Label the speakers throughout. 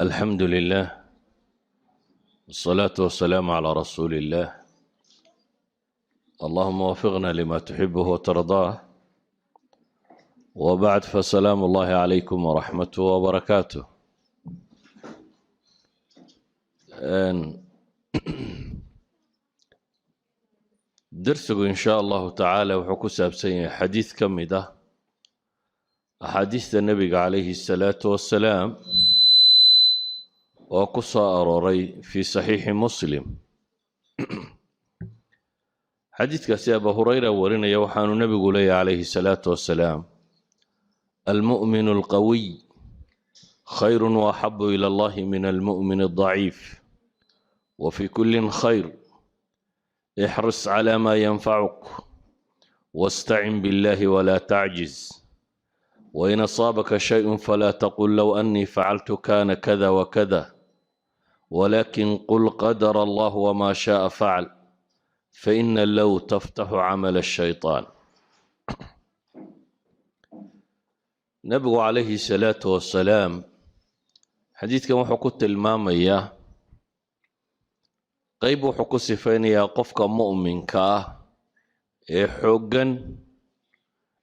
Speaker 1: الحمد لله والصلاة والسلام على رسول الله. اللهم وفقنا لما تحبه وترضاه، وبعد فسلام الله عليكم ورحمته وبركاته. درسه إن شاء الله تعالى وحكو سابسين حديث كمده أحاديث النبي عليه الصلاة والسلام وقصة أروري في صحيح مسلم. حديث كسي أبا هريرة ورنا يوحان النبي عليه الصلاة والسلام: المؤمن القوي خير وأحب إلى الله من المؤمن الضعيف، وفي كل خير، احرص على ما ينفعك واستعن بالله ولا تعجز، وإن أصابك شيء فلا تقل لو أني فعلت كان كذا وكذا، ولكن قل قدر الله وما شاء فعل، فإن لو تفتح عمل الشيطان. نبي عليه الصلاة والسلام حديث كما حكوت المامية قيب حكو سفين يا قفك مؤمن كا حقا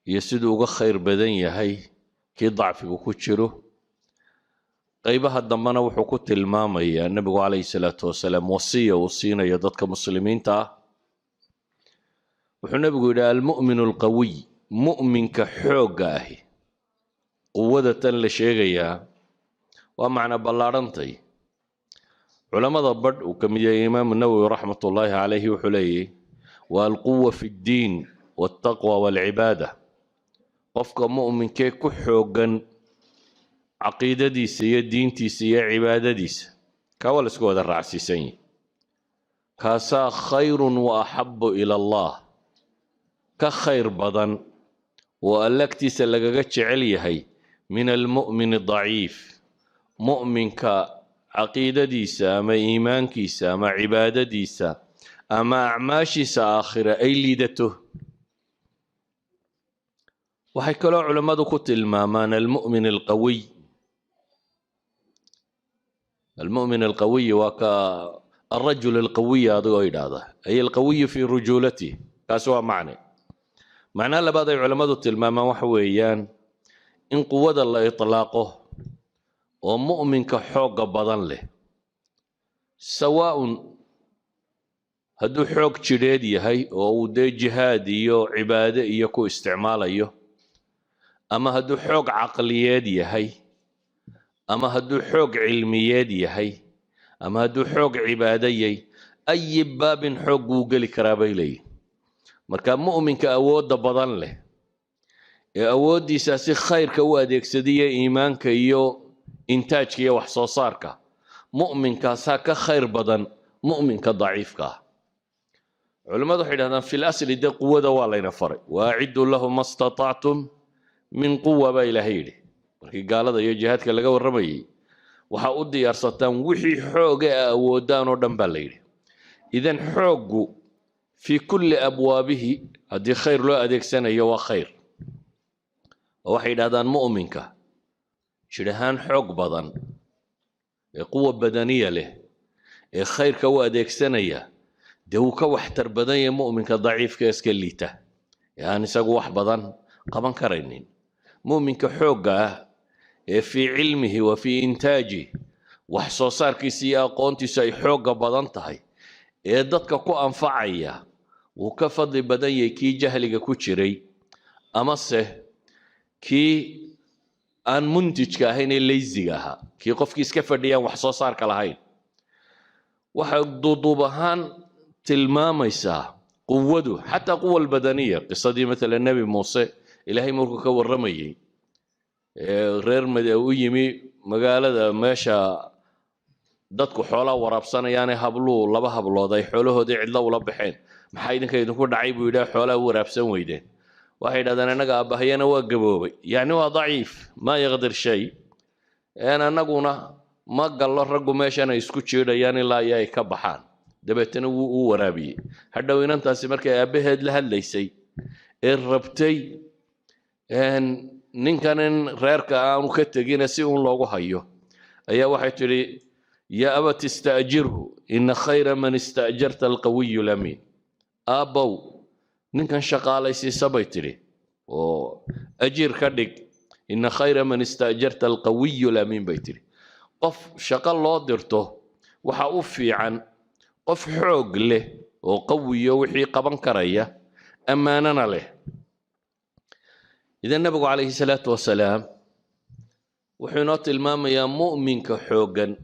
Speaker 1: يسدوغ خير بدن يهي كي ضعفك كتشره. قيبها الضمانة وحكوت المامية النبي عليه الصلاة والسلام وصينا يددك مسلمين تا وحنا بيقول المؤمن القوي مؤمن كحوقه قوة لشيغيا ومعنى بلارنتي. علماء ضبط وكمية إمام النووي رحمة الله عليه وحليه: والقوة في الدين والتقوى والعبادة. قفك مؤمن كي كحوقا عقيدة ديس هي دين تيس هي عبادة ديس كاول سكوة الرعسي سين كاسا خير وأحب إلى الله كخير بدن وألكتي سلقاقتش عليهي من المؤمن الضعيف. مؤمن كعقيدة ديسا أما إيمان كيسا أما عبادة ديسا أما أعماشيسا آخرة أي ليدته. وحكلا علماء كتل المامان المؤمن القوي. المؤمن القوي الرجل القوي هذا أي القوي في رجولته كاسوا معناه لبعض علماء التلمامة وحويان إن قوة الله إطلاقه ومؤمن كحوق بدن له، سواء هدو حوق جريدي هاي أو دي جهادي عبادة يكو استعماله، أما هدو حوق عقليادي هاي، أما هدو حوق علميادي هاي، أما هدو حوق عبادي أي باب حوق وقل كرابي لي. marka mu'minka awoodda badan leh ee awooddiisa si khayrka u adeegsadiya iimaanka iyo intaajka iyo wax soo saarka, mu'minkaasaa ka khayr badan mu'minka daciifka ah. culimmadu waxay yidhahdaan fil asli dee quwada waa layna faray: waaciddu lahum ma statactum min quwa baa ilaahay yidhi markii gaalada iyo jihaadka laga warramayay. waxaa u diyaarsataan wixii xooga a awoodaan oo dhan baa la yidhi. idan xooggu في كل أبوابه هذه خير له أديك سنة يوا خير. وواحد هذا مؤمنك شرهان حق بدن قوة بدنية له خير كوا أديك سنة ده كوا احتر بدنية مؤمنك ضعيف كاسكليته يعني سقوا واحد بدن قبل كرنين. مؤمنك حقه في علمه وفي إنتاجه وحصصار كيسيا قونتي سي حق بدن تهي dadka ku anfacaya wuu ka fadli badan yahay kii jahliga ku jiray amase kii aan muntijka ahayn ee laysiga ahaa, kii qofkii iska fadhiyaan wax soo saarka lahayn. waxay duuduub ahaan tilmaamaysaa quwadu xataa quwa albadaniya. qisadii matala nebi muuse ilaahay markuu ka warramayay reer u yimi magaalada meesha dadku xoolaa waraabsanayaane laba hablood ay xoolahoodii cidlo ula baxeen. maxaa idinku dhacay buu yidhaha xoolaa waraabsan weydeen. waxay yidhahdeen annaga aabahayana waa gaboobay, yacni waa daciif maa yaqdir shay. annaguna ma gallo raggu meeshan ay isku jiidhayaan ilaa iyo ay ka baxaan. dabeetana wuu u waraabiyey. hadhow inantaasi markay aabbaheed la hadlaysay ee rabtay ninkan in reerka aanu ka tegina si uun loogu hayo أيا واحد تري يا أبت استأجره إن خير من استأجرت القوي الأمين أبو نكن شقالي سي سبيتري وأجير كدك إن خير من استأجرت القوي الأمين بيتري قف شقال الله درته وحأوفي عن قف حوق له وقوي وحي قبن كرية أماننا له إذا النبي عليه الصلاة والسلام وحينات المام يا مؤمن كحوقا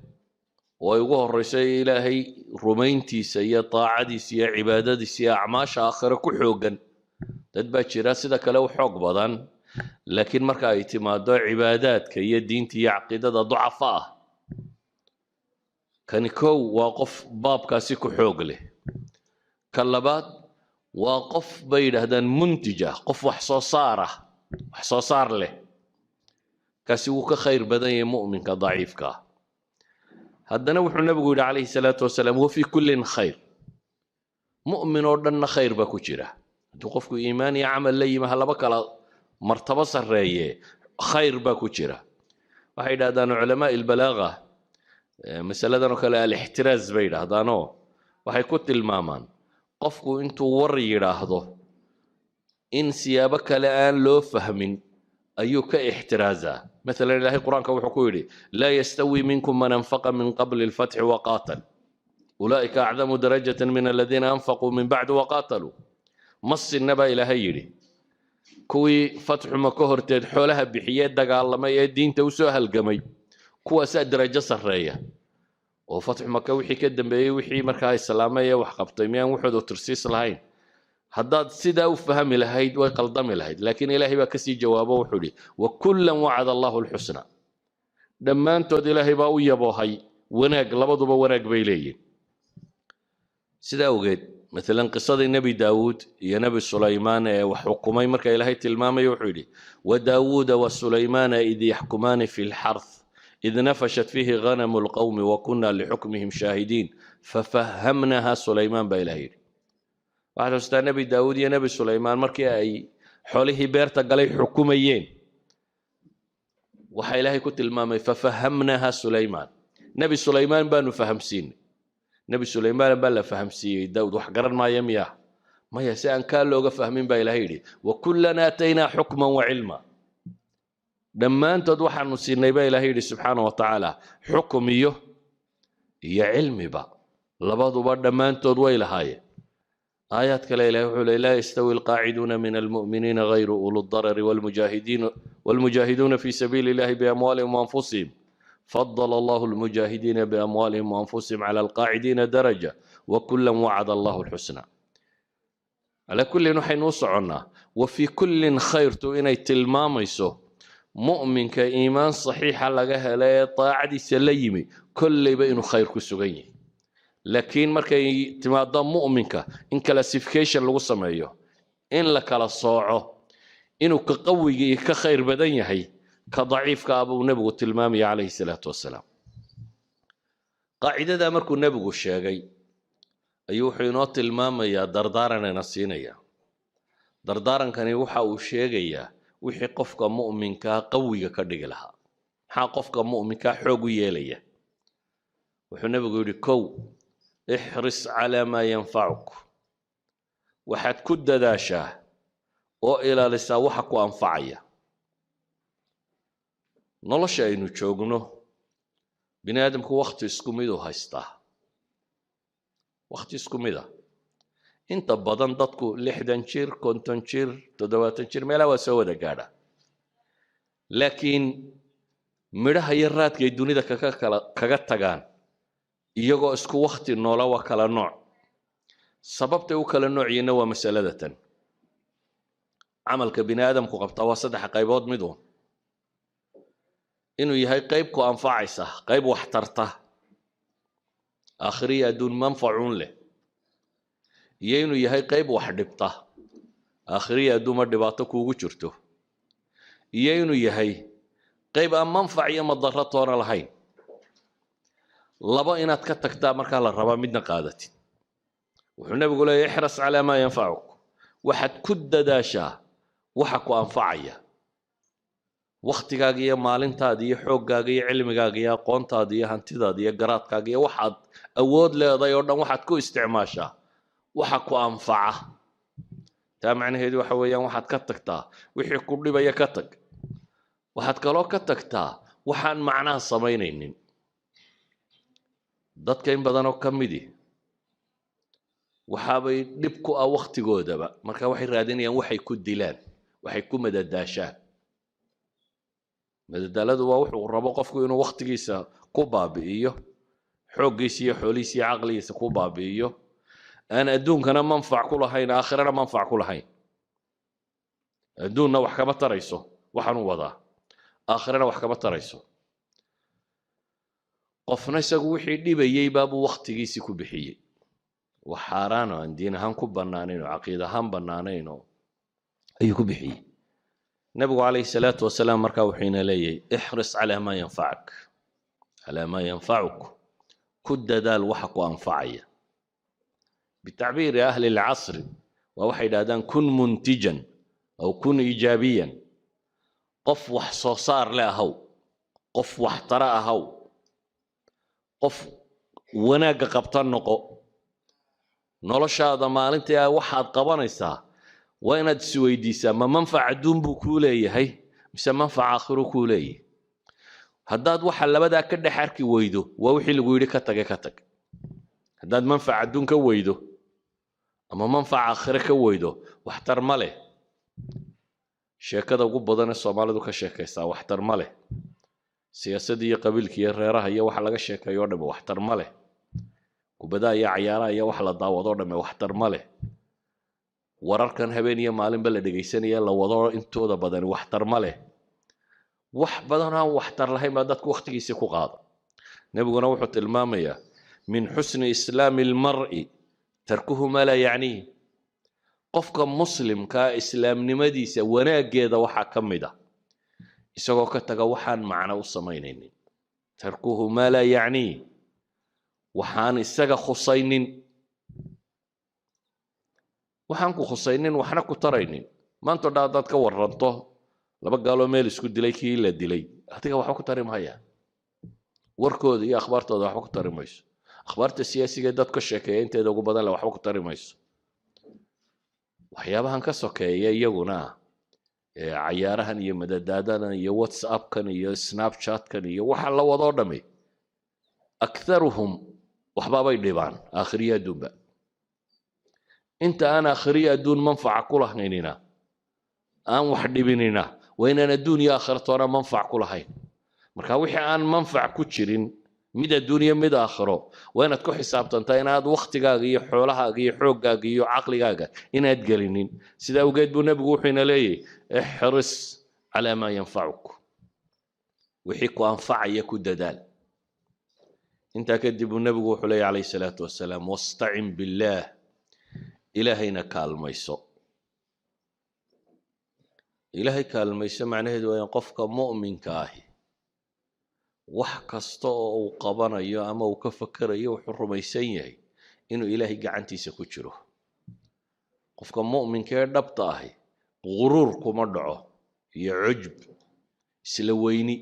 Speaker 1: ويقول الرسول إلهي رمينتي سيا طاعدي سيا عبادتي سيا أعماش آخر كحوقا تدباتش راسدك لو حوق بدن لكن مركا اعتماد عبادات كي دينتي عقيدة ضعفاء كان كو واقف باب كاسي كحوق له كلبات وقف بين هذا منتجة قف وحصاصار له كاسيوك خير بدن مؤمن كضعيف كا هذا نوح النبي عليه الصلاة والسلام وفي كل خير مؤمن ودنا خير بكجرة توقفك إيماني عمل لي مهلا بك مرتبة سرية خير بكجرة وحيد هذا علماء البلاغة مسألة كلا الاحتراز بين هذا نو وحيكت المامان قفكو انتو وري راهضو إن سيابك الآن لو فهم أيك احترازا مثلا الله القرآن كوحكولي لا يستوي منكم من أنفق من قبل الفتح وقاتل أولئك أعظم درجة من الذين أنفقوا من بعد وقاتلوا مص النبا إلى هيري كوي فتح مكهر حولها بحيات دقا الله ما يدين توسوها القمي كوا سا درجة سرية وفتح مكة وحي كدن بي وحي مركاي السلامية وحقبطيميان وحدو ترسيس لهين هداد سيدا وفهم لهيد ويقلدم لهيد لكن إلهي بكسي جوابه وحولي وكلا وعد الله الحسنى لما أنتو دي إلهي باوية بوهي وناق لبضو بوناق بيلي سيدا وقيد مثلا قصة النبي داود يا نبي سليمان وحكمي مركا إلهي تلمامي يوحولي وداود وسليمان إذ يحكمان في الحرث إذ نفشت فيه غنم القوم وكنا لحكمهم شاهدين ففهمناها سليمان بإلهي واحد أستاذ نبي داود يا نبي سليمان مركي أي حوله بيرتا قالي حكوميين وحي إلهي كنت المامي ففهمناها سليمان نبي سليمان بانو فهمسين نبي سليمان بان فهمسي داود وحقرن ما يمياه ما يسأن كان لوغا فهمين بإلهي وكلنا أتينا حكما وعلما لما أنت دوحا نسيني بإلهي سبحانه وتعالى حكميه هي علمي با لبضو بعد ما أنت دوي لهاي آيات كلا لا يستوي القاعدون من المؤمنين غير أولو الضرر والمجاهدون في سبيل الله بأموالهم وأنفسهم فضل الله المجاهدين بأموالهم وأنفسهم على القاعدين درجة وكلا وعد الله الحسنى على كل نحن وصعنا وفي كل خير إني تلماميسو مؤمن كإيمان صحيح لغاها لا طاعدي سليمي كل بينه خير كسوغي لكن markay timaado mu'minka in classification lagu sameeyo in la kala sooco inuu ka qawiga iyo ka khayr badan yahay ka daciifka abu nabigu tilmaamay alayhi salatu wasalaam qaacidada markuu nabigu sheegay ayuu wuxuu inoo tilmaamayaa dardaaranana siinaya dardaarankani waxa uu sheegayaa wixii qofka mu'minka qawiga ka dhigi lahaa maxaa qofka mu'minka xoog u yeelaya wuxuu nabigu yiri kow احرص على ما ينفعك waxaad ku dadaashaa oo ilaalisaa waxa ku anfacaya nolosha aynu joogno bini aadamku waqti isku mid u haystaa waqti isku mid ah inta badan dadku 60 jir 50 jir 70 jir meelaha waa soo wada gaadha laakiin midhaha yaraadka ay dunida kaga tagaan iyagoo isku waqti noola waa kala nooc sababta uu kala noociyna waa mas'aladatan amalka bini aadamku qabta waa saddex qaybood mid oo inuu yahay qayb ku anfacaysa qayb wax tarta akhriya dun manfacuun leh iyo inuu yahay qayb wax dhibta akhriya duma dhibaato kuugu jirto iyo inuu yahay qayb aan manfac iyo madaro toona lahayn laba inaad ka tagtaa marka la raba midna qaadatid wuxuu nabigu leeyahay ihras ala ma yanfa'uk waxad ku dadaashaa waxa ku anfacaya waqtigaaga iyo maalintaada iyo xooggaaga iyo cilmigaaga iyo aqoontaada iyo hantidaada iyo garaadkaaga iyo waxaad awood leedahay oo dhan waxaad ku isticmaashaa waxa ku anfaca. taa macnaheedu waxa weeyaan waxaad ka tagtaa wixii ku dhibaya ka tag. waxaad kaloo ka tagtaa waxaan macnaha samaynaynin. dadka in badan oo ka midi waxaabay dhib ku ah waqtigoodaba, marka waxay raadinayaan waxay ku dilaan, waxay ku madadaashaan. madadaaladu waa wuxuu rabo qofku inuu waqtigiisa ku baabi'iyo, xooggiisa iyo xoolihiisa iyo caqligiisa ku baabi'iyo, aan adduunkana manfac ku lahayn, aakhirana manfac ku lahayn. adduunna wax kama tarayso waxaan u wadaa, aakhirana wax kama tarayso. qofna isagu wixii dhibayay baabuu waqtigiisii ku bixiyey, wax xaaraan oo aan diin ahaan ku bannaanayn oo caqiid ahaan bannaanayn oo ayuu ku bixiyey. nabigu calayhi salaatu wasalaam markaa wuxuu ina leeyahay ixris calaa maa yanfacak, calaa maa yanfacuk, ku dadaal waxa ku anfacaya. bitacbiiri ahli lcasri waa waxay yidhahdaan kun muntijan aw kun iijaabiyan. qof wax soo saar le ahaw, qof wax tara ahaw, qof wanaagga qabta noqo. noloshaada maalintii waxaad qabanaysaa waa inaad isweydiisaa ma manfac adduun buu kuu leeyahay mise manfac aakhiro kuu leeyahay. haddaad waxa labadaa ka dhex arki weydo waa wixii lagu yidhi ka tage ka tag. haddaad manfac adduun ka weydo ama manfac aakhiro ka weydo waxtar ma leh. sheekada ugu badan ee soomaalidu ka sheekaysaa waxtar ma leh. siyaasadda iyo qabiilka iyo reeraha iyo waxa laga sheekeeyo oo dhambe waxtar ma leh. kubadaha iyo cayaaraha iyo wax la daawado oo dhambe waxtar ma leh. wararkan habeen iyo maalinba la dhegaysanaya la wado intooda badan waxtar ma leh. wax badan aan waxtar lahayn baa dadku waqtigiisii ku qaada. nebiguna wuxuu tilmaamayaa min xusni islaami almar'i tarkuhu maa laa yacniih. qofka muslimkaa islaamnimadiisa wanaaggeeda waxaa ka mid ah isagoo ka taga waxaan macno u samaynaynin. tarkuhu maa laa yacniih, waxaan isaga khusaynin. waxaan ku khusaynin waxna ku taraynin. maanta dhaa haddaad ka waranto laba gaaloo meel isku dilay kii la dilay, adiga waxba ku tari mahayaan. warkooda iyo akhbaartooda waxba ku tari mayso. akhbaarta siyaasiga dad ka sheekeeya inteeda ugu badan le waxba ku tari mayso. waxyaabahan ka sokeeya iyaguna cayaarahan iyo madadaadadan iyo whatsappkan iyo snapchatkan iyo waxa la wadoo dhami akharuhum waxbaabay dhibaan aakhiriya adduunba. inta aan aakhiriya adduun manfaca ku lahaynina aan wax dhibinina waa inaan adduun iyo aakhiratoona manfac ku lahayn. marka wixii aan manfac ku jirin mid adduuniya mid aakhiro waa inaad ku xisaabtantaa inaad waqtigaaga iyo xoolahaaga iyo xooggaaga iyo caqligaaga inaad gelinin. sidaa awgeed buu nebigu wuxuu ina leeyahay ixris calaa maa yanfacuk, wixii ku anfacaya ku dadaal. intaa kadib buu nebigu wuxuu leeyahy calayhi salaatu wasalaam wastacin billaah, ilaahayna kaalmayso. ilaahay kaalmayso macnaheedu waa in qofka mu'minka ahi wax kasta oo uu qabanayo ama uu ka fakerayo wuxuu rumaysan yahay inuu ilaahay gacantiisa ku jiro. qofka mu'minka ee dhabta ahi quruur kuma dhaco iyo cujb, isla weyni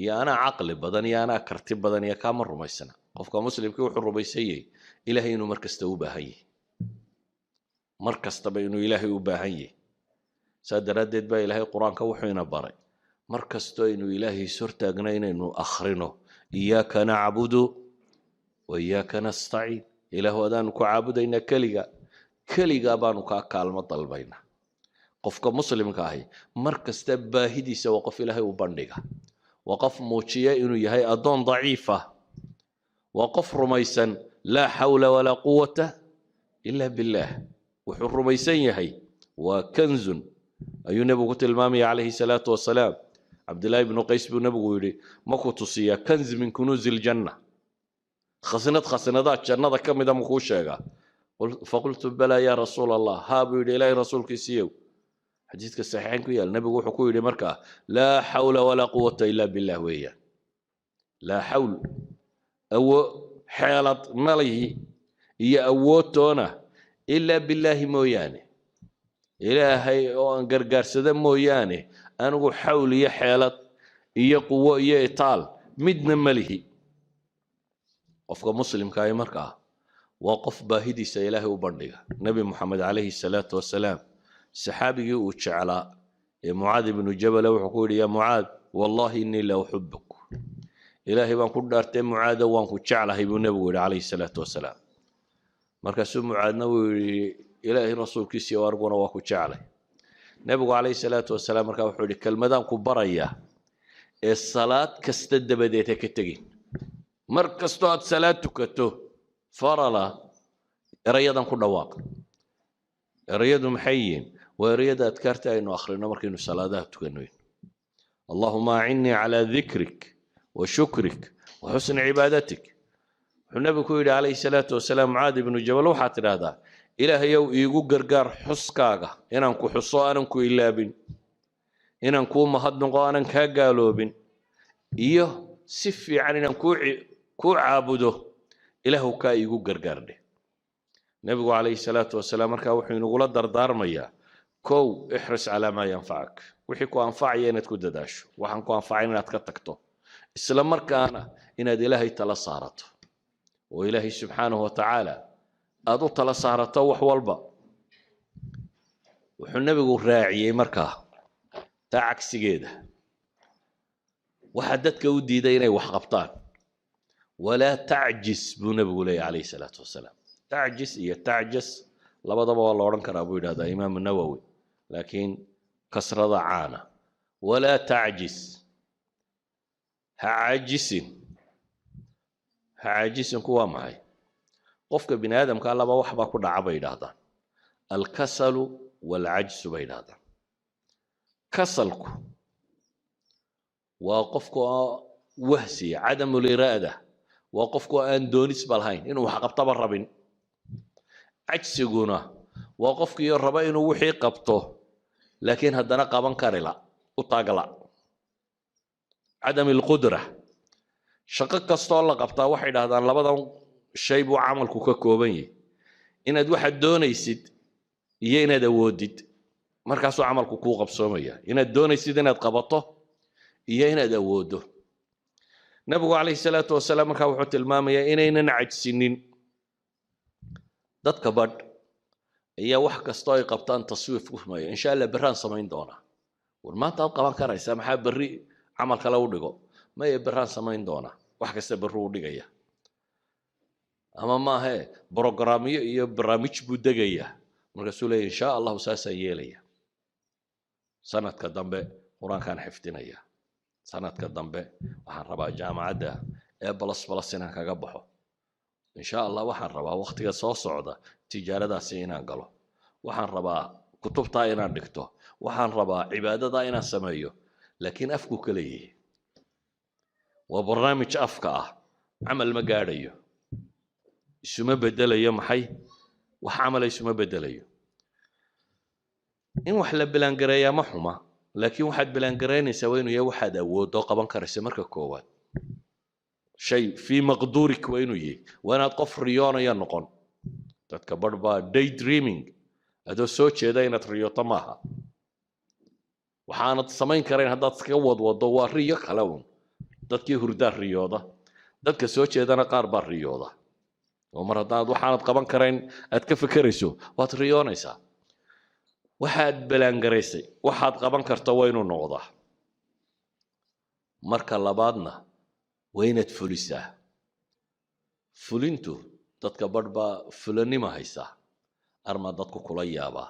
Speaker 1: iyo anaa caqli badan iyo anaa karti badan iyo kaama rumaysana. qofka muslimkii wuxuu rumaysan yahay ilaahay inuu mar kasta u baahan yahay, mar kastaba inuu ilaahay u baahan yahay. saa daraaddeed baa ilaahay qur-aanka wuxuu ina baray mar kastoo inuu ilaahay sortaagna inaynu akhrino iyaaka nacbudu wa iyaaka nastaciin. ilaahu adaanu ku caabudaynaa keligaa baanu kaa kaalmo dalbaynaa. qofka muslimka ahi mar kasta baahidiisa waa qof ilaahay u bandhiga, waa qof muujiya inuu yahay addoon daciif ah, waa qof rumaysan laa xawla walaa quwata ila billaah. wuxuu rumaysan yahay waa kanzun ayuu nebigu ku tilmaamaya calayhi salaatu wasalaam. cabdillaahi ibnu qays buu nebigu yidhi ma ku tusiyaa kanz min kunuuzi ljanna, khasnadaad jannada ka mida makuu sheegaa? faqultu balaa yaa rasuul allah, haa buu yidhi ilaahay rasuulkiisiiyow. xadiidka saxiixayn ku yaal nebigu wuxuu ku yidhi markaa laa xawla walaa quwata ila billah weeyaan. laa xawl xeelad malihi iyo awoodtoona ilaa billaahi mooyaane, ilaahay oo aan gargaarsada mooyaane anigu xawl iyo xeelad iyo quwo iyo itaal midna ma lihi qofka muslimka ah markaa waa qof baahidiisa ilaahay u bandhiga nabi maxamed calayhi salaatu wasalaam saxaabigii uu jeclaa ee mucaad ibnu jabal wuxuu ku yidhi yaa mucaad wallahi innii la uxibuk ilaahay baan ku dhaartay mucaado waan ku jeclahay buu nebigu yidhi calayhi salaatu wasalaam markaasuu mucaadna uu yidhi ilaahay rasuulkiisii arguna waa ku jeclay nebigu calayhi salaatu wasalaam markaa wuxuu yidhi kelmadaan ku barayaa ee salaad kasta dabadeed ha ka tegin mar kastoo aad salaad tukato farala erayadan ku dhawaaq erayadu maxay yihiin waa erayada adkaarta aynu akhrino markaynu salaadaha tukanoyn allahuma acinnii calaa dikrik wa shukrik wa xusni cibaadatik wuxuu nebigu ku yidhi calayhi salaatu wasalaam mucaad ibnu jabal waxaad tidhaahdaa ilaahayow iigu gargaar xuskaaga inaan ku xuso aanan ku ilaabin inaan kuu mahadnaqo aanan kaa gaaloobin iyo si fiican inaan kuu caabudo ilaahu kaa iigu gargaardhe nebigu calayhi salaatu wasalaam markaa wuxuu inagula dardaarmayaa kow ixris calaa maa yanfacak wixii ku anfacaya inaad ku dadaasho waxaan ku anfacayn inaad ka tagto isla markaana inaad ilaahay tala saarato oo ilaahay subxaanahu watacaala aad u tala saarato wax walba wuxuu nebigu raaciyey markaa taa cagsigeeda waxaa dadka u diiday inay wax qabtaan walaa tacjis buu nebigu leeyahy calayhi salaatu wasalaam tacjis iyo tacjas labadaba waa la odhan karaa buu yidhahdaa imaamu nawowi laakiin kasrada caana walaa tacjis ha caajisinku waa maxay qofka bini aadamka laba wax baa ku dhaca bay yidhaahdaan alkasalu waalcajsu bay yidhaahdaan kasalku waa qofka wahsiya cadamuliraada waa qofku aan doonisba lahayn inuu wax qabtaba rabin cajsiguna waa qofkii raba inuu wixii qabto laakiin haddana qaban karila u taagla cadam alqudra shaqo kastoo la qabtaa waxay dhahdaan labadan shay buu camalku ka kooban yahay inaad waxaad doonaysid iyo inaad awoodid markaasuu camalku kuu qabsoomaya inaad doonaysid inaad qabato iyo inaad awoodo nabigu calayhi salaatu wasalaam markaa wuxuu tilmaamayaa inaynan cajsinin dadka badh ayaa wax kastoo ay qabtaan taswiif ku sameeya insha allah berraan samayn doonaa war maanta aad qaban karaysaa maxaa berri camal kale u dhigo maya berraan samayn doonaa wax kasta berru u dhigaya ama maahe brogramyo iyo barnaamij buu degayaa markaasuu leeya insha allahu saasaan yeelaya sanadka dambe qur-aankaan xifdinaya sanadka dambe waxaan rabaa jaamacadda ee balas inaan kaga baxo insha allah waxaan rabaa waqtiga soo socda tijaaradaasi inaan galo waxaan rabaa kutubtaa inaan dhigto waxaan rabaa cibaadadaa inaan sameeyo laakiin afku ka leeyahay waa barnaamij afka ah camal ma gaadhayo isuma bedelayo maxay wax camala isuma bedelayo in wax la bilaangareeyaa ma xuma laakiin waxaad bilaangaraynaysaa waa inuu yahay waxaad awoodoo qaban karaysa marka koowaad shay fii maqduurik waa inuu yahay waa inaad qof riyoonaya noqon dadka badh baa day dreaming adoo soo jeeda inaad riyooto maaha waxaanad samayn karayn haddaad iskaga wadwado waa riyo kale un dadkii hurdaa riyooda dadka soo jeedana qaar baa riyooda oo mar haddaad waxaanad qaban karayn aad ka fekerayso waad riyoonaysaa waxaad balaangaraysay waxaad qaban karta waa inuu noqdaa marka labaadna waa inaad fulisaa fulintu dadka badh baa fulanima haysaa armaa dadku kula yaabaa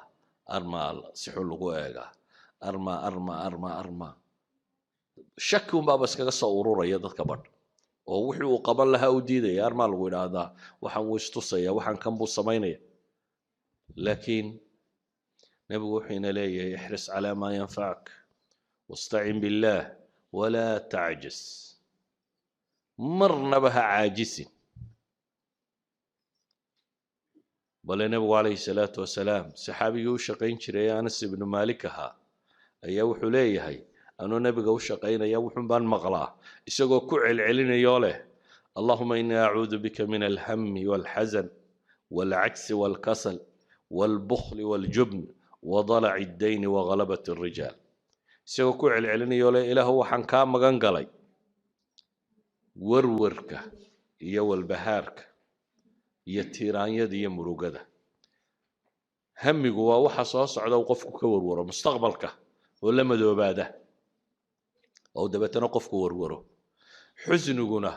Speaker 1: armaa si xun lagu eegaa armaa shaki unbaaba iskaga soo ururaya dadka badh oo wixii uu qaban lahaa u diidaya armaa lagu idhaahdaa waxaan wuu istusaya waxaan kan buu samaynaya laakiin nebigu wuxuu ina leeyahay ixris calaa maa yanfacak wastacin billaah walaa tacjis marnaba ha caajisin bale nebigu calayhi salaatu wasalaam saxaabigii u shaqayn jiray anas ibnu maalik ahaa ayaa wuxuu leeyahay anuu nebiga u shaqaynaya wuxuun baan maqlaa isagoo ku celcelinayoo leh allahuma innii acuudu bika min alhami waalxasan waalcajsi waalkasal waalbukhli waaljubn wadalaci addayni waghalabati alrijaal isagoo ku celcelinayo le ilaahu waxaan kaa magan galay warwarka iyo walbahaarka iyo tiiraanyada iyo murugada. hamigu waa waxa soo socda uu qofku ka warwaro mustaqbalka oo la madoobaada oo dabeetana qofku warwaro. xusniguna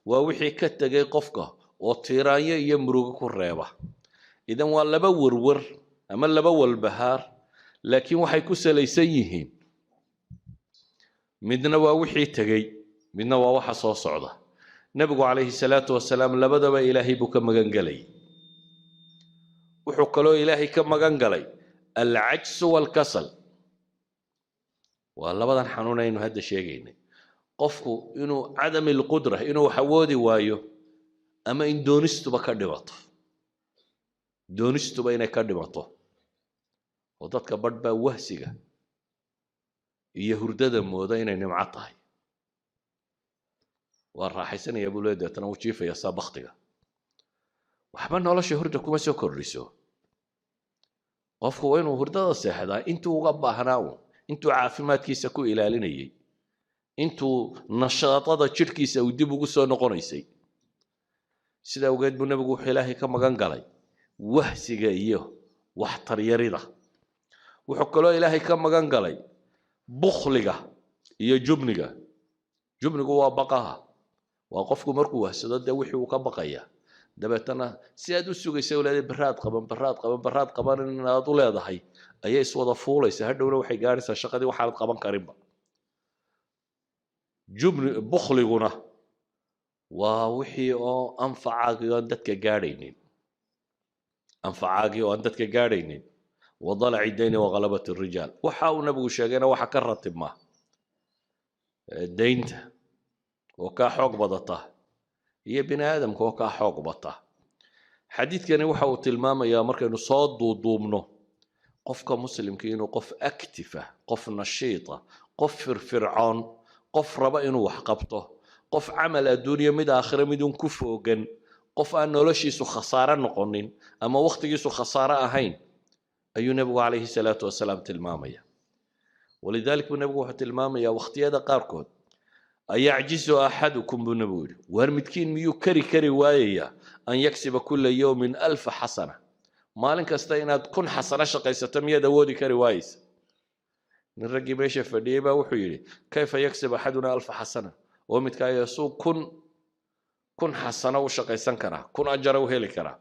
Speaker 1: waa wixii ka tagay qofka oo tiiraanyo iyo murugo ku reeba. idan waa laba warwar ama laba walbahaar, laakiin waxay ku salaysan yihiin midna waa wixii tagay, midna waa waxa soo socda. nabigu calayhi salaatu wasalaam labadaba ilaahay buu ka magan galay. wuxuu kaloo ilaahay ka magan galay alcajsu walkasal. waa labadan xanuun aynu hadda sheegaynay. qofku inuu cadam alqudra, inuu wax awoodi waayo, ama in doonistuba ka dhimato. doonistuba inay ka dhimato. oo dadka badh baa wahsiga iyo hurdada mooda inay nimco tahay. waa raaxaysanaya buu leeyahay, deetana wuu jiifaya saa baktiga. waxba nolosha hurda kuma soo kordhiso. qofku waa inuu hurdada seexdaa intuu uga baahnaa uun, intuu caafimaadkiisa ku ilaalinayay, intuu nashaadada jidhkiisa uu dib ugu soo noqonaysay. sidaa awgeed buu nebigu wuxuu ilaahay ka magan galay wahsiga iyo waxtaryarida. wuxuu kaloo ilaahay ka magan galay bukhliga iyo jubniga. jubnigu waa baqaha. waa qofku markuu wahsado dee wixii uu ka baqaya, dabeetana si aad u sugaysa u leedahay baraad qaban inaad u leedahay ayay iswada fuulaysa. hadhowna waxay gaadhaysaa shaqadii waxaanad qaban karinba. bukhliguna waa wixii oo anfacaagii oo aan dadka gaadhaynin. anfacaagii oo aan dadka gaadhaynin. wadalaci dayni waghalabati rijaal. waxa uu nabigu sheegayna waxa ka ratibma daynta oo kaa xoog badata iyo bini aadamka oo kaa xoog bata. xadiidkani waxa uu tilmaamayaa markaynu soo duuduubno qofka muslimka inuu qof active ah, qof nashiita, qof firfircoon, qof raba inuu wax qabto, qof camal adduunyo mid aakhira midun ku foogan, qof aan noloshiisu khasaare noqonin ama waqtigiisu khasaare ahayn ayuu nabigu calayhi salaatu wasalaam tilmaamaya. walidaalika buu nabigu wuxuu tilmaamayaa waqtiyada qaarkood ayacjizu axadukum buu nabigu yidhi, waar midkiin miyuu kari waayaya an yaksiba kula yawmin 1000 xasana. maalin kasta inaad 1000 xasano shaqaysato miyaad awoodi kari waayeysa? nin raggii meesha fadhiyey baa wuxuu yidhi kayfa yaksib axaduna 1000 xasana. oo midkaa yeesuu 1000 xasano u shaqaysan karaa, 1000 ajara u heli karaa.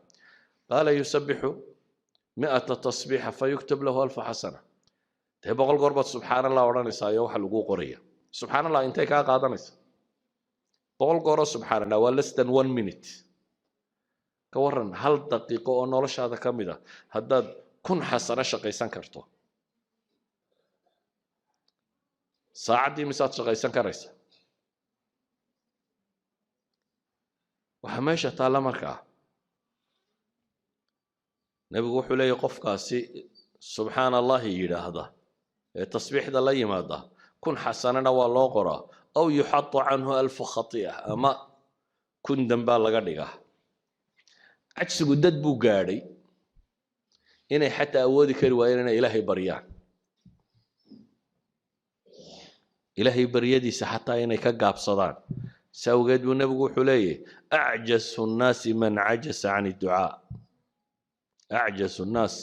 Speaker 1: qaala yusabixu 100 tasbiixa fayuktab lahu 1000 xasana. dee 100 goor baad subxaan allah odhanaysaa iyo waxa lagu qoraya. subxaan allah intay kaa qaadanaysa? 100 gooroo subxaan allah waa less than 1 minute. ka waran hal daqiiqo oo noloshaada ka mid ah haddaad 1000 xasano shaqaysan karto. saacaddii misaad shaqaysan karaysa? waxaa meesha taalla markaa nebigu wuxuu leeyahy qofkaasi subxaan allahi yidhaahda ee tasbiixda la yimaada 1000 xasanana waa loo qoraa, aw yuxatu canhu 1000 khati'a, ama 1000 dambaa laga dhigaa. cajsigu dad buu gaadhay inay xataa awoodi kari waayeen inay ilaahay baryaan. ilaahay baryadiisa xataa inay ka gaabsadaan. si awgeed buu nebigu wuxuu leeyahy acjasu nnaasi man cajasa can idducaa. acjasu nnaas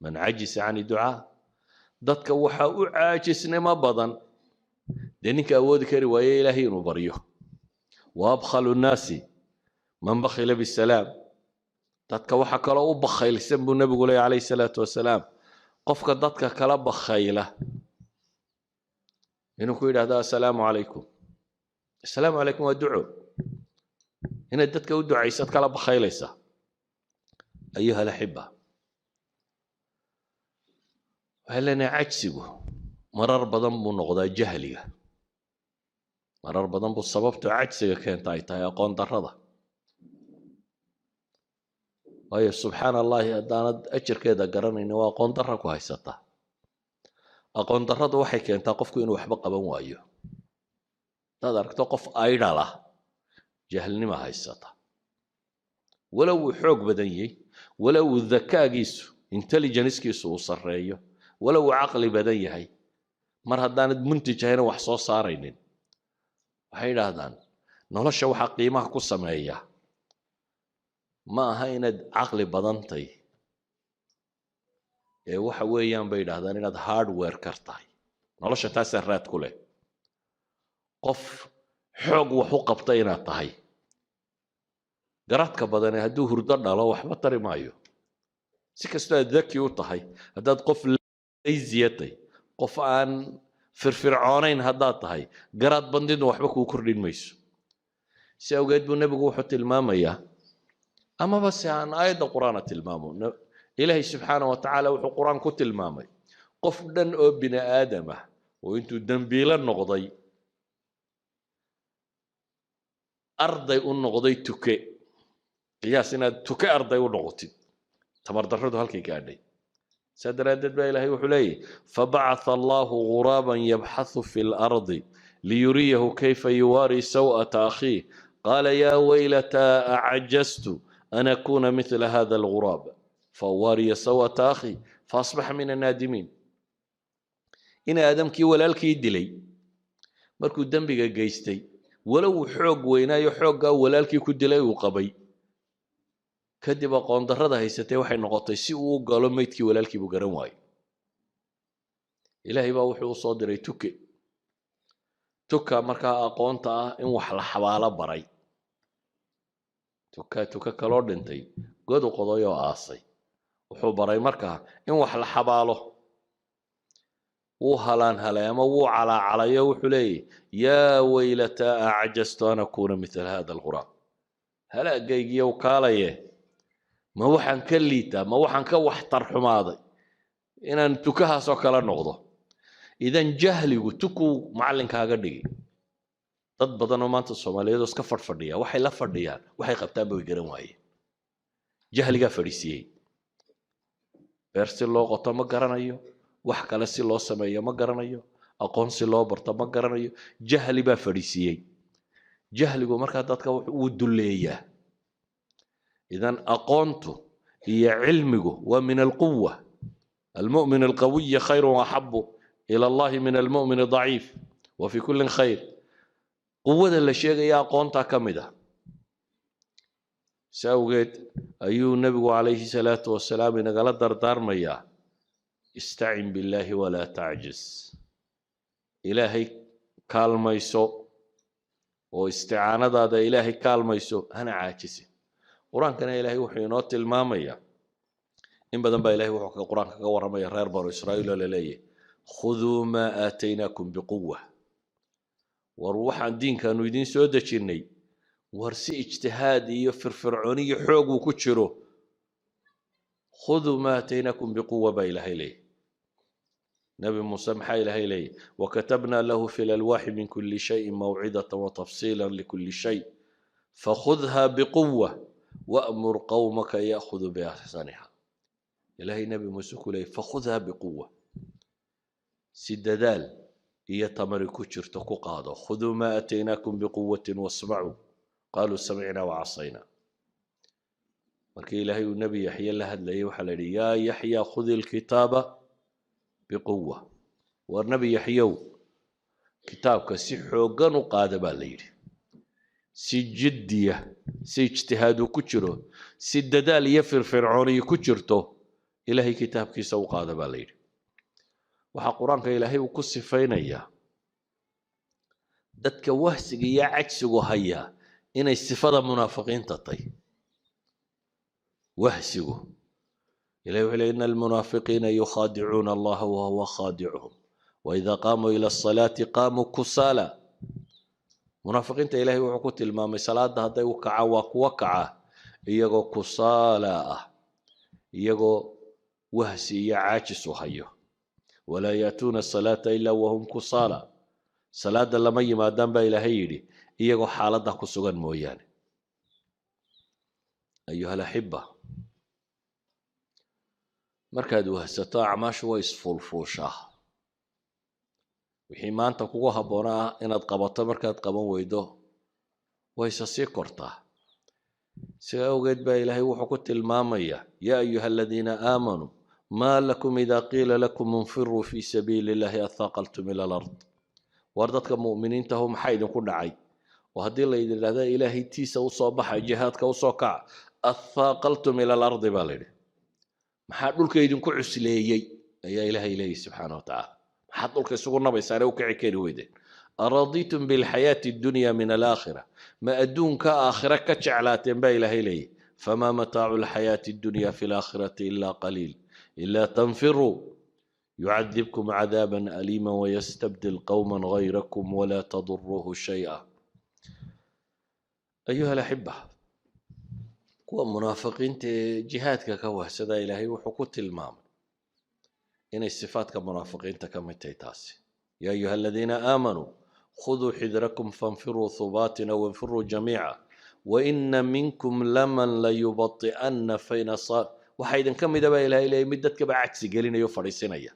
Speaker 1: man cajisa can idducaa. dadka waxaa u caajisnimo badan dee ninka awoodi kari waaye ilaahay inuu baryo. wa abkhalu nnaasi man bakhila bisalaam. dadka waxa kaloo u bakhaylsan buu nebigu leeyahy calayhi salaatu wasalaam qofka dadka kala bakhayla inuu ku yidhaahdo assalaamu calaykum. assalaamu calaykum waa duco. inaad dadka u ducaysad kala bakhaylaysa. ayuha alaxiba, waxay leenahay cajsigu marar badan buu noqdaa jahliga. marar badan buu sababta cajsiga keenta ay tahay aqoon darrada. waayo subxaan allahi haddaanad ajarkeeda garanaynin waa aqoon darra ku haysataa. aqoon darradu waxay keentaa qofku inuu waxba qaban waayo. hadaad aragto qof aydhal ah jahlnima haysata. walow uu xoog badan yahay, walow uu dakaagiisu intelligencekiisu uu sarreeyo, walow uu caqli badan yahay, mar haddaanad muntij ahayna wax soo saaraynin waxay yidhaahdaan nolosha waxaa qiimaha ku sameeya ma aha inaad caqli badantay ee waxa weeyaan bay yidhaahdaan inaad hardware kar tahay nolosha taasaa raad ku leh qof xoog wax u qabta inaad tahay garadka badane hadduu hurdo dhalo waxba tari maayo si kastoo aad daki u tahay haddaad qof laysiyatay qof aan firfircoonayn haddaad tahay garaad bandidna waxba kuu kordhin mayso si awgeed buu nebigu wuxuu tilmaamayaa amaba se aan aayadda qur-aana tilmaamo ilaahay subxaana wa tacaala wuxuu qur-aan ku tilmaamay qof dhan oo bini aadam ah oo intuu dembiilo noqday arday u noqday tuke qiyaas inaad tuke arday u noqotid tamardarradu halkay gaadhay saa daraaddeed baa ilaahay wuxuu leeyahy fabacatha allahu ghuraaban yabxathu fi lardi liyuriyahu kayfa yuwaari saw'ata akhiih qaala yaa waylataa acajaztu an akuna mithla hada alguraab fawariya saw'ata akhi faasbaxa min annaadimiin in aadamkii walaalkii dilay markuu dembiga geystay walow xoog weynaayo xooggaa walaalkii ku dilay uu qabay kadib aqoon darrada haysatay waxay noqotay si uu u galo meydkii walaalkii buu garan waayey ilaahay baa wuxuu u soo diray tuka markaa aqoonta ah in wax la xabaalo baray tuka kaloo dhintay god u qoday oo aasay wuxuu baray markaa in wax la xabaalo wuu halaanhalay ama wuu calaacalayo wuxuu leeyahy yaa waylataa acajaztu an akuuna mithla hada alguraab halaagaygiiyow kaalaye ma waxaan ka liitaa ma waxaan ka waxtar xumaaday inaan tukahaasoo kala noqdo idan jahligu tukuu macallinkaaga dhigi dad badan oo maanta soomaaliyeed oo iska fadhiya waxay la fadhiyaan waxay qabtaanba way garan waayeen jahligaa fadhiisiiyey beer si loo qoto ma garanayo wax kale si loo sameeyo ma garanayo aqoon si loo barto ma garanayo jahli baa fadhiisiiyey jahligu markaa dadka wuu dulleeyaa idan aqoontu iyo cilmigu waa min alquwa almu'min alqawiy khayru axabu ila allahi min almu'min daciif wa fi kullin khayr quwada la sheegaya aqoontaa ka mid ah si awgeed ayuu nebigu calayhi salaatu wasalaam inagala dardaarmayaa istacin billaahi walaa tacjiz ilaahay kaalmayso oo isticaanadaada ilaahay kaalmayso hana caajisin qur-aankana ilaahay wuxuu inoo tilmaamayaa in badan baa ilahay wuxuu qur-aanka kaga warramaya reer banu israa'iil oo la leeyahay khuduu maa aataynaakum biquwa war waxaan diinkaanu idiin soo dejinnay war si ijtihaad iyo firfircooni iyo xoog uu ku jiro khuduu maa aataynaakum biquwa baa ilaahay leeyahy nabi muuse maxaa ilaahay leeyahy wakatabnaa lahu fi lalwaaxi min kulli shayin mawcidatan watafsiilan likulli shay fakhudha biquwa wa'mur qawmaka ya'khuduu biaxsaniha ilaahay nabi muuse ku leeyahy fakhudha biquwa si dadaal iyo tamari ku jirto ku qaado khuduu maa aataynaakum biquwatin wasmacuu qaaluu samicnaa wacasayna markii ilaahay uu nebi yaxye la hadlayay waxaa la yidhi yaa yaxya khudi lkitaaba biquwa war nebi yaxyow kitaabka si xooggan u qaada baa la yidhi si jiddiya si ijtihaadu ku jiro si dadaal iyo firfircooniyo ku jirto ilaahay kitaabkiisa u qaada baa la yidhi waxaa qur-aanka ilaahay uu ku sifaynayaa dadka wahsiga iyo cajsigu hayaa inay sifada munaafiqiinta tahay wahsigu ilahay wuxuu leeyahy ina almunaafiqiina yukhaadicuuna allaha wahuwa khaadicuhum waidaa qaamuu ila asalaati qaamuu kusaala munaafiqiinta ilahay wuxuu ku tilmaamay salaada hadday u kacaan waa kuwa kaca iyagoo kusaala ah iyagoo wahsi iyo caajis u hayo walaa yaatuuna asalaata ilaa wahum kusaala salaada lama yimaadaan baa ilaahay yidhi iyagoo xaaladda ku sugan mooyaane ayuha alaxiba markaad wahsato acmaashu way isfuulfuushaa wixii maanta kugu habboonaa inaad qabato markaad qaban weydo wayse sii kortaa sida awgeed baa ilaahay wuxuu ku tilmaamayaa yaa ayuha aladiina aamanuu ما لكم إذا قيل لكم انفروا في سبيل الله أثاقلتم إلى الأرض وردتك مؤمنين تهم حيد كل عي وهدي الله إذا هذا إلهي تيسا وصباح جهادك وصوكع أثاقلتم إلى الأرض بالله محاد لك يدن كعس ليي يا إلهي إلهي سبحانه وتعالى محاد لك سقنا بيساري وكعكير ويدين أرضيتم بالحياة الدنيا من الآخرة ما أدون كآخرة كتشعلات با إلهي إلهي فما متاع الحياة الدنيا في الآخرة إلا قليل إلا تنفروا يعذبكم عذابا أليما ويستبدل قوما غيركم ولا تضروه شيئا أيها الأحبة كوا منافقين جهادك كوه سدا إلهي وحكوت المام إن الصفات كمنافقين تكمتي تاسي يا أيها الذين آمنوا خذوا حذركم فانفروا ثبات أو انفروا جميعا وإن منكم لمن ليبطئن فإن صار waxaydan ka mid ah ilaahay mid dadka ba cagsi gelinayo fariisinaya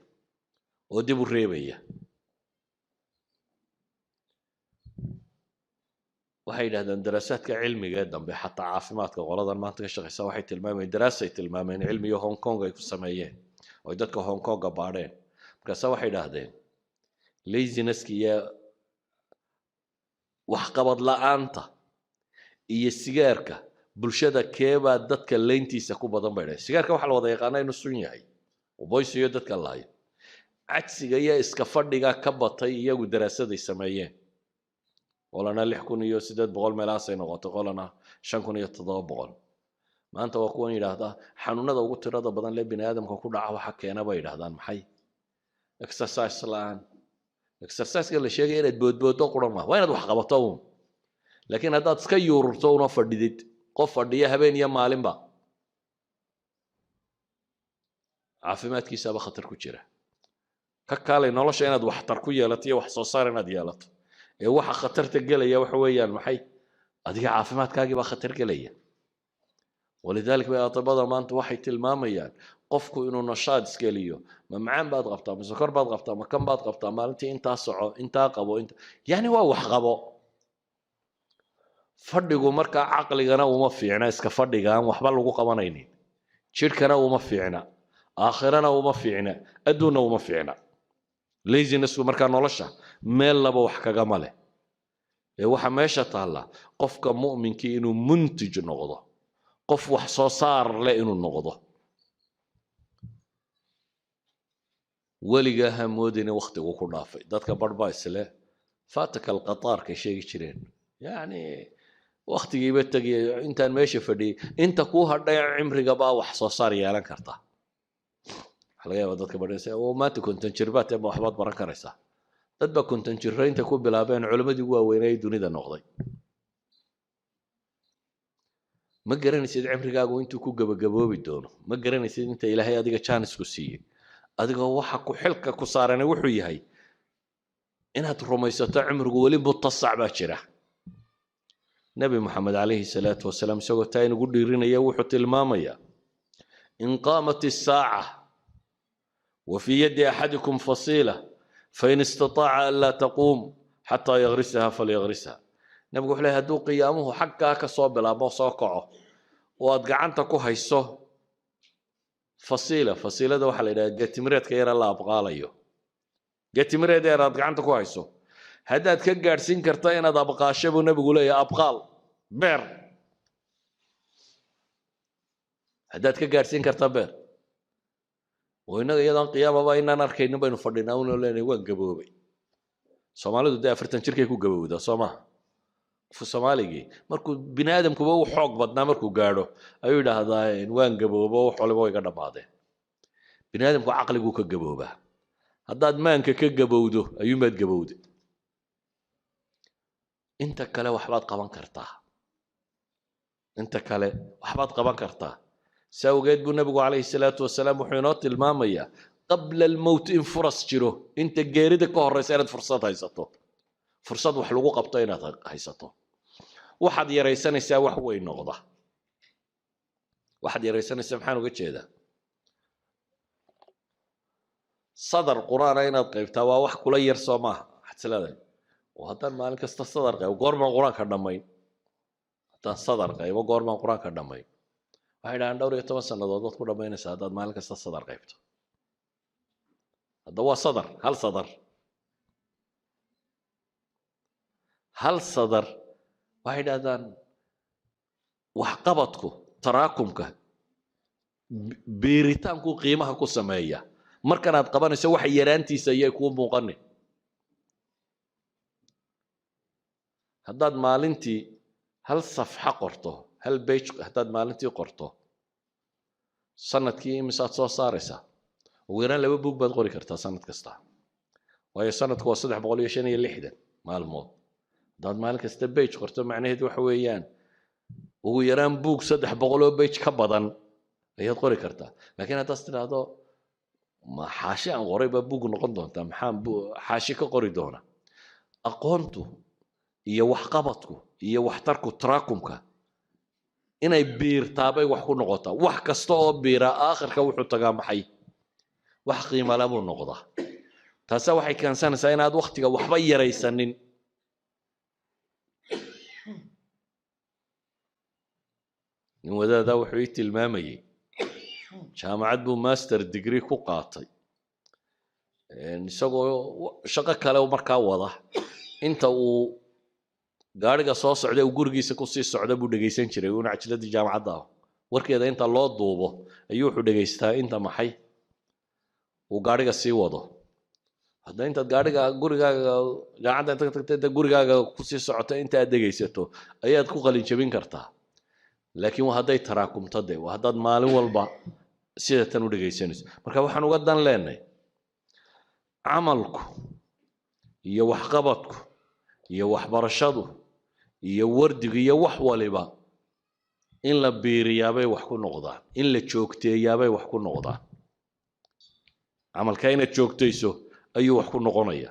Speaker 1: oo dib u reebaya waxay yiraahdaan daraasaadka cilmiga dambe xataa caafimaadka qoladan maanta ka shaqeysa waxay tilmaamayeen daraasay tilmaameen cilmiga Hong Kong ay ku sameeyeen oo dadka Hong Kong baadheen markaas waxay yiraahdeen laziness-kiya wax qabad la'aanta iyo sigaarka bulshada keeba dadka leyntiisa ku badan bay sigaarka waxa la wada yaqaan inuu sun yahay oo boysiyo dadka laayo cagsiga iyo iska fadhiga ka batay iyagu daraasaday sameeyeen qolana 6800 meelaas ay noqoto qolana 5700 maanta waa kuwan yiraahda xanuunada ugu tirada badan ee bini'aadamka ku dhaca waxa keena bay yiraahdaan maxay exercise laan exercise la sheegay inaad boodboodo quran ma waa inaad wax qabato laakiin haddaad iska yuurto una fadhidid qof fadhiya habeen iyo maalinba caafimaadkiisa ba khatar ku jira ka kale nolosha inaad wax tar ku yeelato iyo wax soo saar inaad yeelato ee waxa khatarta galaya waxa weeyaan maxay adiga caafimaadkaaga ba khatar galaya ولذلك بقى طبعا ما انت waxay tilmaamayaan qofku inuu nashaad iskeliyo ma macaan baad qabtaa ma sokor baad qabtaa ma kan baad qabtaa maalintii inta soco inta qabo inta yani waa wax qabo fadhigu marka aqligana uma fiicna iska fadhigaan waxba lagu qabanaynin jirkana uma fiicna aakhirana uma fiicna adduuna uma fiicna laziness marka nolosha meel laba wax kaga male ee waxa meesha taala qofka mu'minkii inuu muntij noqdo qof wax soo saar leh inuu noqdo waliga hamoodina waqtigu ku dhaafay dadka barba isle faataka alqataar ka sheegi jireen yani waqtigiiba tagay intaan meesha fadhiyay inta ku hadhay cimriga baa wax soo saar yeelan karta xalaya dadka badheysay oo maanta kuntan jirbaad ama waxbaad baran karaysaa dad ba kuntan jirreynta ku bilaabeen culimadii waaweynay dunida noqday ma garanaysid cimrigaagu intuu ku gabagaboobi doono ma garanaysid inta ilaahay adiga chance ku siiyay adiga waxa ku xilka ku saaranay wuxuu yahay inaad rumaysato cimrigu wali mutasac baa jira nabi maxamed alayhi salaatu wasalaam isagoo taa inagu dhiirinaya wuxuu tilmaamaya in qaamat as-saa'a wa fi yadi ahadikum fasila fa in istata'a an la taqum hatta yaghrisaha falyaghrisaha nabigu wuxuu leeyahay hadduu qiyaamuhu xaggaa ka soo bilaabo soo kaco oo aad gacanta ku hayso fasiilada waxa la yiraahdaa geetimireedka yar la abqaalayo geetimireed yar aad gacanta ku hayso haddaad ka gaarsiin karto inaad abqaasho buu nabigu leeyahay abqaal beer haddaad ka gaarsiin karto beer oo inaga iyadaan qiyaamaba inaan arkaynin baynu fadhinaa oo leenahay waan gaboobay Soomaalidu 40 jirkay ku gabowdaa Soomaa في Soomaaliga markuu bini'aadamkuba uu xoog badnaa markuu gaaro ayuu yiraahdaa waan gaboobo xolabo iga dhamaadeen bini'aadamku aqligu ka gabooba haddaad maanka ka gabowdo ayuu maad gabowday inta kale waxbaad qaban kartaa inta kale waxbaad qaban kartaa sawgeed buu nabigu calayhi salaatu wasalaam wuxuu inoo tilmaamayaa qabla al-mawt in furas jiro inta geerida ka horeysa inaad fursad haysato fursad wax lagu qabto inaad haysato waxaad yareysanaysaa wax weyn noqda waxaad yareysanaysaa maxaan uga jeedaa sadar quraan inaad qaybtaa waa wax kula yar Soomaa xasilada oo haddaan maalin kasta sadar qayb goorma quraan ka dhamayn haddaan sadar qayb goorma quraan ka dhamayn waxay dhahaan dhowr iyo 10 sannadood waad ku dhammaynaysaa haddaad maalin kasta sadar qaybto hadda waa sadar hal sadar waxay dhahdaan waxqabadku taraakumka beeritaanku qiimaha ku sameeya markanaad qabanayso waxa yaraantiisa ayay kuu muuqanin haddaad maalintii hal safxa qorto hal page haddaad maalintii qorto sanadkii imisaad soo saaraysaa ugu yaraan 2 buug baad qori kartaa sanad kasta waayo sanadku waa 365 maalmood haddaad maalin kasta page qorto macnaheedu waxa weeyaan ugu yaraan buug 300 page ka badan ayaad qori kartaa laakiin haddaad tiraahdo ma xaashi aan qoray baa buug noqon doontaa maxaan xaashi ka qori doona aqoontu iyo waxqabadku iyo waxtarku taraakumka inay biirtaabay wax ku noqotaa wax kasta oo biira aakhirka wuxuu tagaa maxay wax qiimo leh buu noqdaa taasa waxay keensanaysaa inaad waqtiga waxba yaraysanin nin wadaada wuxuu ii tilmaamayay jaamacad buu master degree ku qaatay isagoo shaqo kale markaa wada inta uu gaariga soo socday uu gurigiisa ku sii socda buu dhageysan jiray una cajiladii jaamacadda warkeeda inta loo duubo ayuu wuxuu dhageystaa inta maxay uu gaariga sii wado hadda inta gaariga gurigaaga jaamacadda inta tagtay gurigaaga ku sii socota inta aad dhageysato ayaad ku qalin jabin kartaa laakiin waa hadday taraakumto de waa haddaad maalin walba sida tan u dhageysanayso marka waxaan uga dan leenahay camalku iyo waxqabadku iyo waxbarashadu iyo wardigu iyo wax waliba in la biiriyaabay wax ku noqdaan in la joogteeyaabay wax ku noqdaan camalka inaad joogtayso ayuu wax ku noqonaya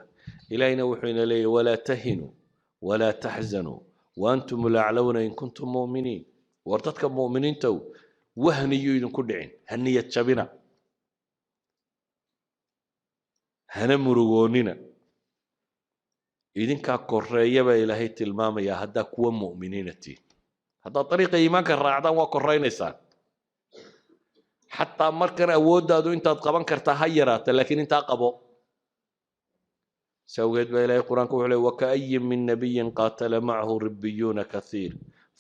Speaker 1: ilaahina wuxuu ina leeyahay walaa tahinu walaa taxzanu waantum laclawna in kuntum mu'miniin war dadka mu'miniintow wahniyuu idinku dhicin haniyad jabina hana murugoonina idinkaa koreeya baa ilaahay tilmaamaya haddaa kuwa mu'miniina tihiin haddaad dariiqa iimaanka raacdaan waa koraynaysaan xataa markan awooddaadu intaad qaban kartaa ha yaraata laakiin intaa qabo sawgeed baa ilaahay qur-aanka wuxuu leeyahay waka'ayin min nabiyin qaatala macahu ribbiyuuna kathiir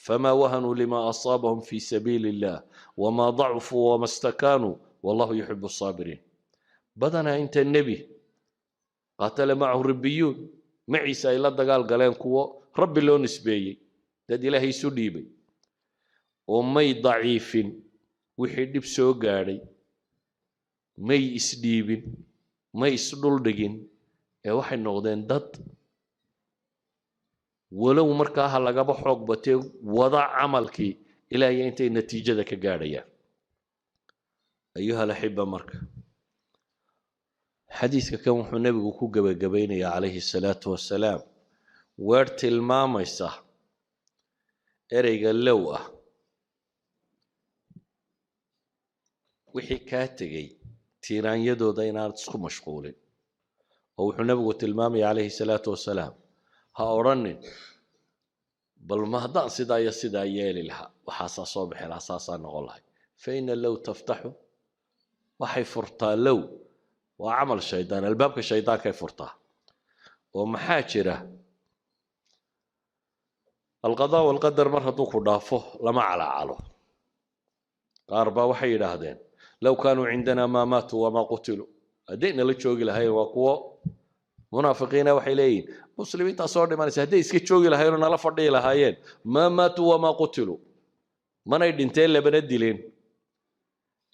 Speaker 1: فما وهنوا لما أصابهم في سبيل الله وما ضعفوا وما استكانوا والله يحب الصابرين بدنا أنت النبي قاتل معه الربيون معي سايلا دقال قالين كوا رب اللون نسبي داد إلهي سليبي ومي ضعيف وحيد بسو قاري مي إسديب مي إسدول دقين يا واحد نغدين داد ولو markaa lagaba xoog batay wada camalkii ilaahay intay natiijada ka gaarayaan ayuha lahiba marka xadiiska kan wuxuu nabigu ku gabagabeynaya calayhi salaatu wasalaam weer tilmaamaysa ereyga low ah wixii kaa tegay tiiraanyadooda inaad isku mashquulin oo wuxuu nabigu tilmaamaya calayhi salaatu wasalaam ha oranin bal ma haddaan sidaa iyo sidaa yeeli lahaa waxaasaa soo bixi lahaa saasaa noqon lahay faina low taftaxu waxay furtaa low waa camal shaydaan albaabka shaydaankay furtaa oo maxaa jira alqadaa walqadar mar hadduu ku dhaafo lama calaacalo qaar baa waxay yidhaahdeen low kaanuu cindana maa maatuu wamaa qutiluu haddayna la joogi lahayn waa kuwo munaafiqiina waxay leeyihiin muslimiintaa soo dhimanaysa hadday iska joogi lahayn oo nala fadhiyi lahaayeen maa maatuu wamaa qutiluu manay dhinteen labana dileen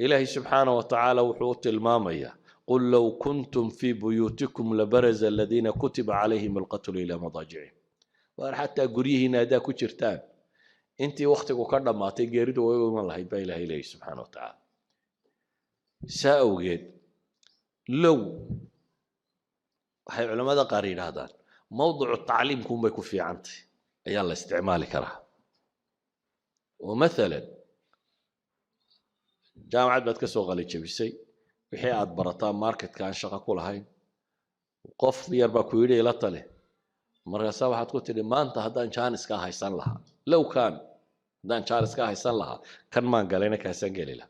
Speaker 1: ilaahay subxaana wa tacaala wuxuu u tilmaamayaa qul low kuntum fii buyuutikum labaraza aladiina kutiba calayhim alqatlu ilaa madaajicihim waar xataa guryihiina haddaa ku jirtaan intii wakhtigu ka dhammaatay geeridu way u iman lahayd baa ilaahay leeyahy subxaana wa tacaala saa awgeed low waxay culamada qaar yidhaahdaan mawducu tacliimkuunbay ku fiicantahy ayaa la isticmaali karaa oo maalan jaamacad baad ka soo qalijabisay wixii aad barataa marketka aan shaqo ku lahayn qof yar baa ku yidhi ila tale markaasaa waxaad ku tidhi maanta haddaan jaaniskaa haysan lahaa low kaan دان شارس كاه يصلها كان ما قالينا كاسان قال له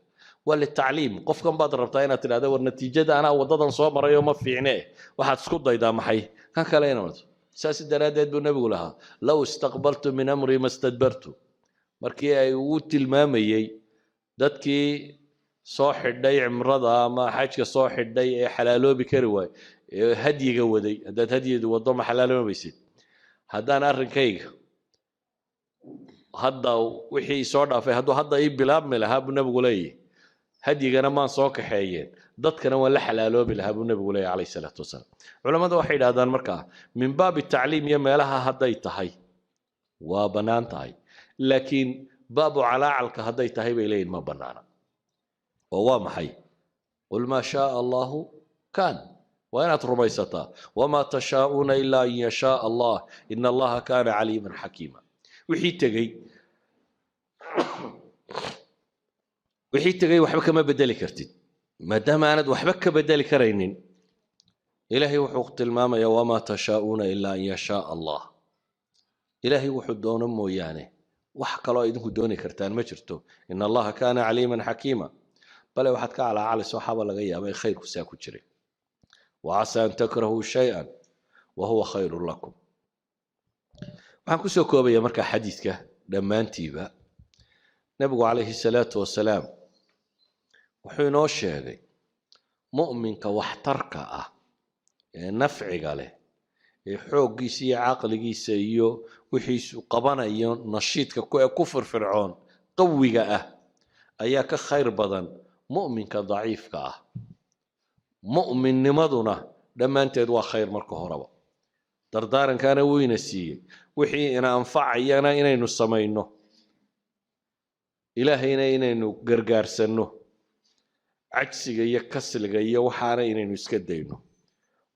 Speaker 1: وللتعليم قف كم بعض ربطين تلا ده والنتيجة أنا وضدنا صوم يوم في عينيه واحد سكوت ضيدا محي كان كلينا ساس الدرادات بالنبي لها لو استقبلت من أمري ما استدبرت مركي أيوت المامي دتكي صاح الدي عمرضة ما حاجة صاح الدي حلالو بكروي هدي جودي هدات هدي وضم حلالو ما بيصير هدان أرنكيك هذا وحي صعد في هذا بلاب ملها بالنبي ليه هدينا ما صوك حيين ضدكنا ولا حلالو بالها بالنبي ليه عليه الصلاة والسلام علماء واحد هذا المركع من باب التعليم يما لها هديتهاي وبنانتهاي لكن باب علاعلك هديتهاي بإلين ما بنانا وهو محي قل ما شاء الله كان وين رميستا وما تشاءون إلا أن يشاء الله إن الله كان عليما حكيما وحي تجي وحبك ما بدل كرتين ما دام أنا وحبك بدل كرينين إلهي وحقت الماما يا وما تشاءون إلا أن يشاء الله إلهي وحدون أمه يعني وحق الله إذن دوني كرتان ما جرتو إن الله كان عليما حكيما بل وحدك على صحابة لغاية ما خير كساكو جري وعسى أن تكرهوا شيئا وهو خير لكم waxaan ku soo koobaya marka xadiiska dhamaantiiba nabigu calayhi salaatu wasalaam wuxuu inoo sheegay mu'minka waxtarka ah ee nafciga leh ee xooggiisa iyo caqligiisa iyo wixiisu qabanayo nashiidka ku firfircoon qawiga ah ayaa ka khayr badan mu'minka daciifka ah mu'minnimaduna dhammaanteed waa khayr marka horeba dardaarankaana weyna siiyey wixii ina anfacayana inaynu samayno ilaahayna inaynu gargaarsanno cajsiga iyo kasliga iyo waxaana inaynu iska dayno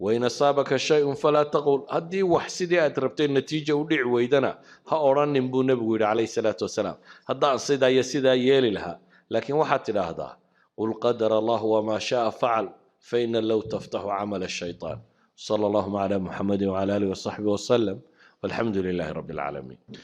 Speaker 1: wain asaabaka shay-un falaa taqul haddii wax sidii aad rabtay natiija u dhici weydana ha odhanin buu nebigu yidhi calayhi salaatu wasalaam haddaan sidaa iyo sidaa yeeli lahaa laakiin waxaad tidhaahdaa qul qadara allahu wamaa shaaa facal faina low taftaxu camala ashaytaan صلى الله على محمد وعلى آله وصحبه وسلم والحمد لله رب العالمين